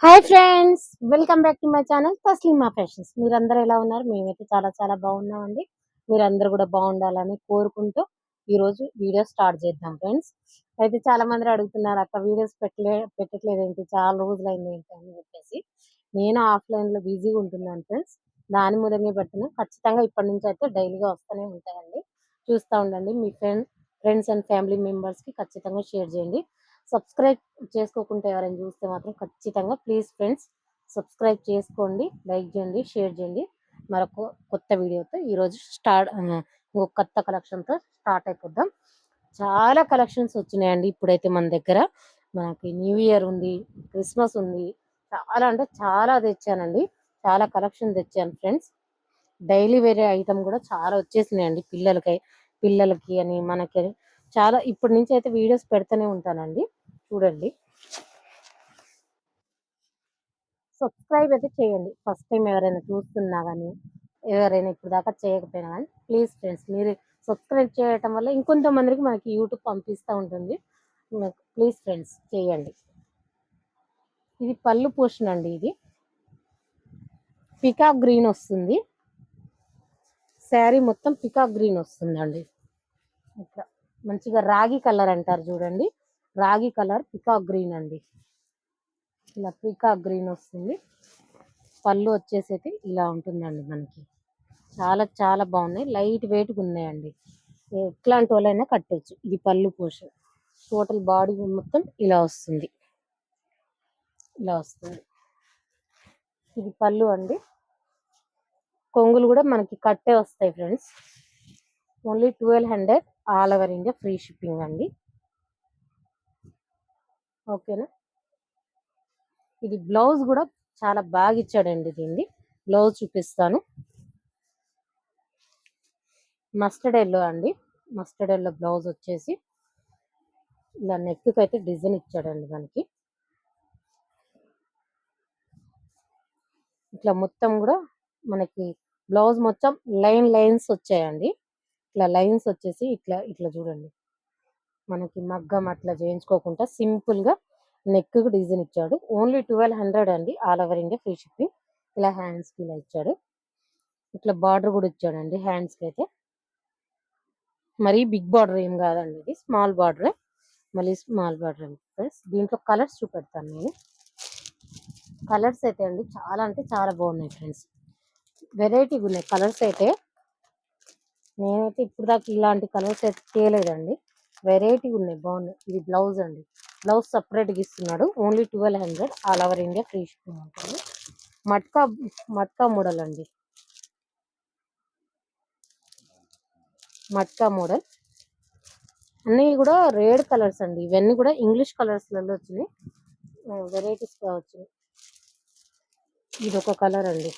Hi friends, welcome back to my channel Taslima fashions. మీరందరూ ఎలా ఉన్నారు? మేమైతే చాలా చాలా బాగున్నామండి. మీరందరూ కూడా బాగుండాలని కోరుకుంటూ ఈరోజు వీడియో స్టార్ట్ చేద్దాం ఫ్రెండ్స్. అయితే చాలా మంది అడుగుతున్నారు, అక్క వీడియోస్ పెట్టట్లేదు ఏంటి, చాలా రోజులైంది ఏంటి అని చెప్పేసి. నేను ఆఫ్లైన్లో బిజీగా ఉంటున్నాను ఫ్రెండ్స్. దాని మూలంగా పెడుతున్నాను. ఖచ్చితంగా ఇప్పటి నుంచి అయితే డైలీగా వస్తూనే ఉంటాయండి. చూస్తూ ఉండండి. మీ ఫ్రెండ్స్ అండ్ ఫ్యామిలీ మెంబర్స్కి ఖచ్చితంగా షేర్ చేయండి. సబ్స్క్రైబ్ చేసుకోకుంటే ఎవరైనా చూస్తే మాత్రం ఖచ్చితంగా ప్లీజ్ ఫ్రెండ్స్ సబ్స్క్రైబ్ చేసుకోండి, లైక్ చేయండి, షేర్ చేయండి. మరొక కొత్త వీడియోతో ఈరోజు ఇంకొక కొత్త కలెక్షన్తో స్టార్ట్ అయిపోద్దాం. చాలా కలెక్షన్స్ వచ్చినాయండి ఇప్పుడైతే మన దగ్గర. మనకి న్యూ ఇయర్ ఉంది, క్రిస్మస్ ఉంది. చాలా అంటే చాలా తెచ్చానండి. చాలా కలెక్షన్ తెచ్చాను ఫ్రెండ్స్. డైలీ వేరే ఐటమ్ కూడా చాలా వచ్చేసినాయండి. పిల్లలకి అని మనకి చాలా ఇప్పటి నుంచి అయితే వీడియోస్ పెడుతూనే ఉంటానండి. చూడండి, సబ్స్క్రైబ్ అయితే చేయండి. ఫస్ట్ టైం ఎవరైనా చూస్తున్నా కానీ, ఎవరైనా ఇప్పుడు దాకా చేయకపోయినా కానీ ప్లీజ్ ఫ్రెండ్స్ మీరు సబ్స్క్రైబ్ చేయటం వల్ల ఇంకొంతమందికి మనకి యూట్యూబ్ పంపిస్తూ ఉంటుంది. ప్లీజ్ ఫ్రెండ్స్ చేయండి. ఇది పళ్ళు పోషన్ అండి. ఇది పికాక్ గ్రీన్ వస్తుంది. శారీ మొత్తం పికాక్ గ్రీన్ వస్తుందండి. ఇట్లా మంచిగా రాగి కలర్ అంటారు చూడండి, రాగి కలర్ పికాక్ గ్రీన్ అండి. ఇలా పీకాక్ గ్రీన్ వస్తుంది. పళ్ళు వచ్చేసి ఇలా ఉంటుందండి. మనకి చాలా చాలా బాగున్నాయి, లైట్ వెయిట్గా ఉన్నాయండి. ఎట్లాంటి వాళ్ళైనా కట్టచ్చు. ఇది పళ్ళు పోషన్. టోటల్ బాడీ మొత్తం ఇలా వస్తుంది. ఇది పళ్ళు అండి. కొంగులు కూడా మనకి కట్టే వస్తాయి friends. Only 1200 all over India free shipping అండి. ఓకేనా. ఇది బ్లౌజ్ కూడా చాలా బాగా ఇచ్చాడండి. దీన్ని బ్లౌజ్ చూపిస్తాను. మస్టర్డ్ ఎల్లో అండి. మస్టర్డ్ ఎల్లో బ్లౌజ్ వచ్చేసి ఇలా నెక్కి అయితే డిజైన్ ఇచ్చాడండి. మనకి ఇట్లా మొత్తం కూడా మనకి బ్లౌజ్ మొత్తం లైన్స్ వచ్చాయండి. ఇట్లా లైన్స్ వచ్చేసి ఇట్లా ఇట్లా చూడండి. మనకి మగ్గం అట్లా చేయించుకోకుండా సింపుల్ గా నెక్ డిజైన్ ఇచ్చాడు. ఓన్లీ 1200 అండి. All over India free shipping. ఇలా హ్యాండ్స్ కి ఇలా ఇచ్చాడు. ఇట్లా బార్డర్ కూడా ఇచ్చాడండి హ్యాండ్స్ కి అయితే. మరీ బిగ్ బార్డర్ ఏం కాదండి, ఇది స్మాల్ బార్డర్. మళ్ళీ స్మాల్ బార్డర్ ప్లస్ దీంట్లో కలర్స్ చూపెడతాను నేను. కలర్స్ అయితే అండి చాలా అంటే చాలా బాగున్నాయి ఫ్రెండ్స్. వెరైటీగా ఉన్నాయి కలర్స్ అయితే. నేనైతే ఇప్పుడు దాకా ఇలాంటి కలర్స్ అయితే చేయలేదండి. వెరైటీగా ఉన్నాయి, బాగున్నాయి. ఇది బ్లౌజ్ అండి. బ్లౌజ్ సపరేట్గా ఇస్తున్నాడు. Only 1200 all over India free shipping ఉంటుంది. మట్కా మోడల్ అండి. మట్కా మోడల్ అన్నీ కూడా రేడ్ కలర్స్ అండి. ఇవన్నీ కూడా ఇంగ్లీష్ కలర్స్లలో వచ్చినాయి, వెరైటీస్ కావచ్చు. ఇది ఒక కలర్ అండి.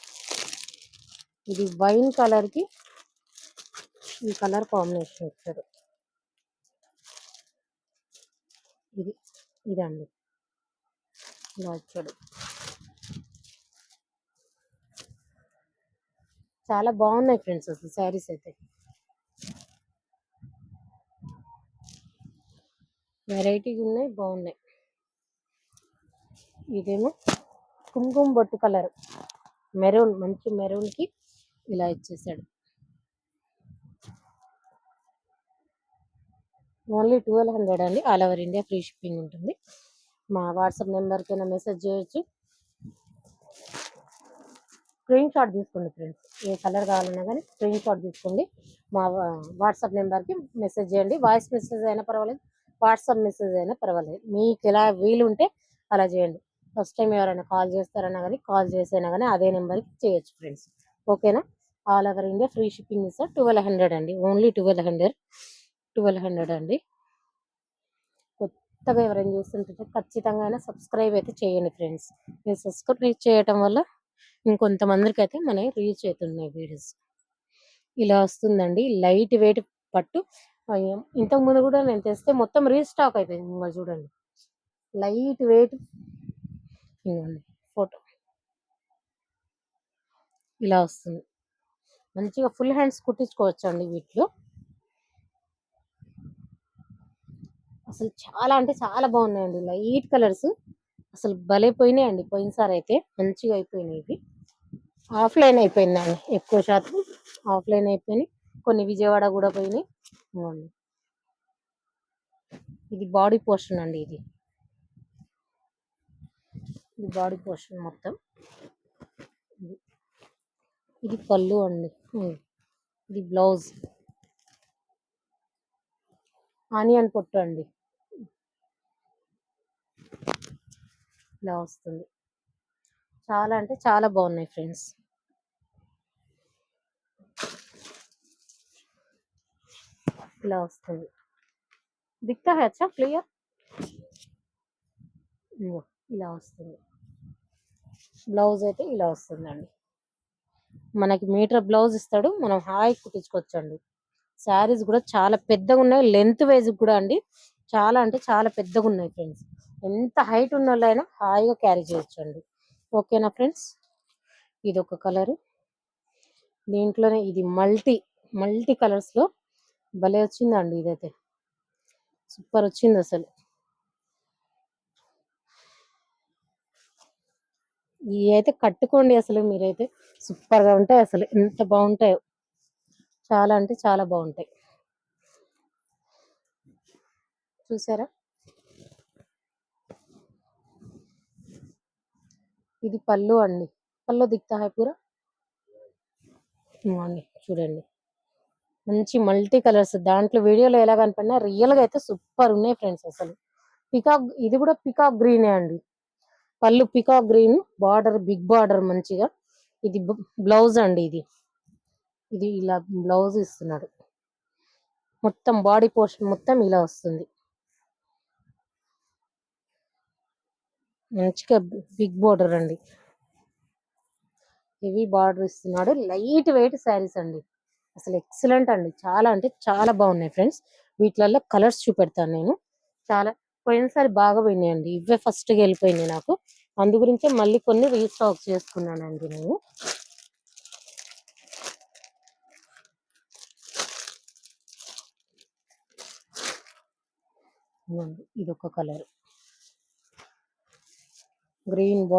ఇది వైన్ కలర్ కి ఈ కలర్ కాంబినేషన్ ఇచ్చాడు. ఇదండి ఇలా ఇచ్చాడు. చాలా బాగున్నాయి ఫ్రెండ్స్ అసలు శారీస్ అయితే. వెరైటీగా ఉన్నాయి, బాగున్నాయి. ఇదేమో కుంకుమ బొట్టు కలర్, మెరూన్, మంచి మెరూన్ కి ఇలా ఇచ్చేసాడు. ఓన్లీ 1200 అండి. All over India free shipping ఉంటుంది. మా వాట్సాప్ నెంబర్కైనా మెసేజ్ చేయొచ్చు. స్క్రీన్ షాట్ తీసుకోండి ఫ్రెండ్స్. ఏ కలర్ కావాలన్నా కానీ స్క్రీన్ షాట్ తీసుకోండి. మా వాట్సాప్ నెంబర్కి మెసేజ్ చేయండి. వాయిస్ మెసేజ్ అయినా పర్వాలేదు, వాట్సాప్ మెసేజ్ అయినా పర్వాలేదు. మీకు ఎలా వీలుంటే అలా చేయండి. ఫస్ట్ టైం ఎవరైనా కాల్ చేస్తారన్నా కానీ, కాల్ చేసైనా కానీ అదే నెంబర్కి చేయొచ్చు ఫ్రెండ్స్. ఓకేనా. All over India free shipping ఇస్తారు. 1200 అండి. ఓన్లీ 1200 అండి. కొత్తగా ఎవరైనా చూస్తుంటే ఖచ్చితంగా సబ్స్క్రైబ్ అయితే చేయండి ఫ్రెండ్స్. మీరు సబ్స్క్రైబ్ చేయటం వల్ల ఇంకొంతమందికి అయితే మనకి రీచ్ అవుతున్నాయి వీడియోస్. ఇలా వస్తుందండి లైట్ వెయిట్ పట్టు. ఇంతకు ముందు కూడా నేను తెస్తే మొత్తం రీస్టాక్ అయిపోయింది. ఇంకా చూడండి, లైట్ వెయిట్. ఇవ్వండి ఫోటో, ఇలా వస్తుంది. మంచిగా ఫుల్ హ్యాండ్స్ కుట్టించుకోవచ్చు అండి వీటిలో. అసలు చాలా అంటే చాలా బాగున్నాయండి. లైట్ కలర్స్, అసలు భలే పోయినాయండి. పోయినసారి అయితే మంచిగా అయిపోయినాయి. ఇవి ఆఫ్లైన్ అయిపోయిందండి, ఎక్కువ శాతం ఆఫ్లైన్ అయిపోయినాయి. కొన్ని విజయవాడ కూడా పోయినాయి. ఇదిగోండి. ఇది బాడీ పోర్షన్ అండి. ఇది బాడీ పోర్షన్ మొత్తం. ఇది పళ్ళు అండి. ఇది బ్లౌజ్, ఆనియన్ పొట్టు అండి. ఇలా వస్తుంది. చాలా అంటే చాలా బాగున్నాయి ఫ్రెండ్స్. ఇలా వస్తుంది. దిక్తా है अच्छा क्लियर. ఇలా వస్తుంది. బ్లౌజ్ అయితే ఇలా వస్తుందండి. మనకి మీటర్ బ్లౌజ్ ఇస్తాడు, మనం హాయి కుట్టించుకోవచ్చండి. శారీస్ కూడా చాలా పెద్దగా ఉన్నాయి, లెంత్ వైజ్ కూడా అండి. చాలా అంటే చాలా పెద్దగా ఉన్నాయి ఫ్రెండ్స్. ఎంత హైట్ ఉన్న వాళ్ళైనా హాయిగా క్యారీ చేయొచ్చండి. ఓకేనా ఫ్రెండ్స్. ఇది ఒక కలర్. దీంట్లోనే ఇది మల్టీ మల్టీ కలర్స్ లో భలే వచ్చిందండి. ఇదైతే సూపర్ వచ్చింది అసలు. ఇవి అయితే కట్టుకోండి, అసలు మీరైతే సూపర్ గా ఉంటాయి. అసలు ఎంత బాగుంటాయో, చాలా అంటే చాలా బాగుంటాయి. చూసారా. ఇది పళ్ళు అండి. పళ్ళు దిక్తా హై పూరా అండి. చూడండి, మంచి మల్టీ కలర్స్. దాంట్లో వీడియోలో ఎలా కనపడినా రియల్ గా అయితే సూపర్ ఉన్నాయి ఫ్రెండ్స్. అసలు పికాక్, ఇది కూడా పికాక్ గ్రీనే అండి. పళ్ళు peacock green, border big border మంచిగా. ఇది బ్లౌజ్ అండి. ఇది ఇది ఇలా బ్లౌజ్ ఇస్తున్నాడు. మొత్తం బాడీ పోర్షన్ మొత్తం ఇలా వస్తుంది. మంచిగా బిగ్ బార్డర్ అండి. హెవీ బార్డర్ ఇస్తున్నాడు. లైట్ వెయిట్ శారీస్ అండి. అసలు ఎక్సలెంట్ అండి. చాలా అంటే చాలా బాగున్నాయి ఫ్రెండ్స్. వీటిలలో కలర్స్ చూపెడతాను నేను. చాలా పోయినసారి బాగా పోయినాయండి. ఇవే ఫస్ట్ గా వెళ్ళిపోయినాయి నాకు. అందు గురించే మళ్ళీ కొన్ని రీస్టాక్ చేసుకున్నానండి నేను. ఇది ఒక కలర్, గ్రీన్ బార్డర్.